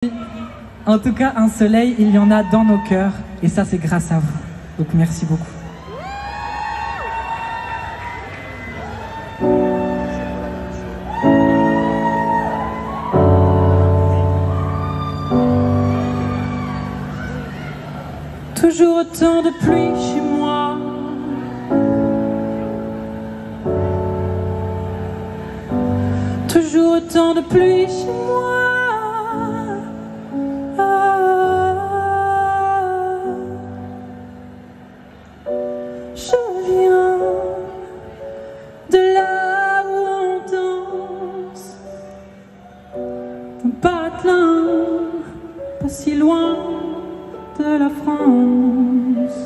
En tout cas, un soleil, il y en a dans nos cœurs. Et ça, c'est grâce à vous. Donc, merci beaucoup. Toujours autant de pluie chez moi. Toujours autant de pluie chez moi. Je viens de là où on danse, d'un patelin pas si loin de la France.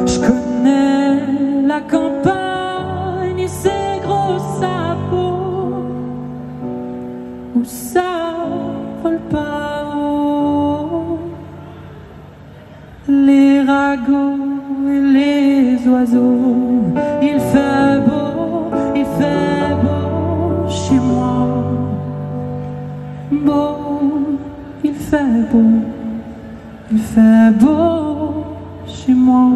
Je connais la campagne et ses gros sabots où ça vole pas haut. Les ragots et les oiseaux, il fait beau chez moi. Beau, il fait beau. Il fait beau chez moi.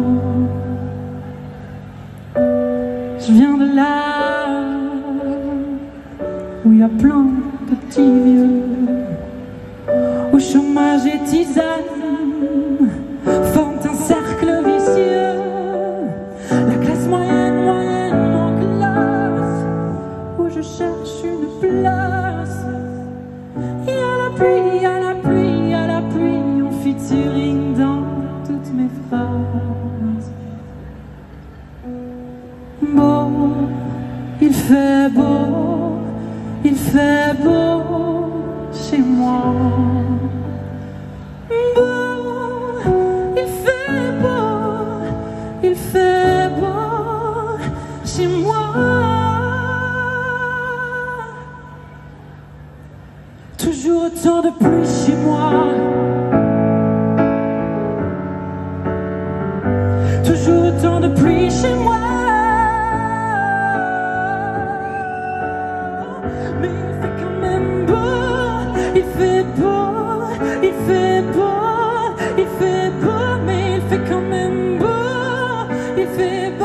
Je viens de là où il y a plein de petits vieux, où chômage et tisane forment un cercle vicieux. La classe moyenne en classe, où je cherche une place. Il y a la pluie, il y a la pluie, il y a la pluie en featuring dans toutes mes phrases. Beau, il fait beau chez moi. Beau, il fait beau chez moi. Toujours autant de pluie chez moi. Toujours autant de pluie chez moi. Mais il fait quand même beau. Il fait beau, il fait beau, il fait beau. Mais il fait quand même beau. Il fait beau.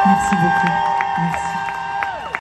Merci beaucoup. Merci.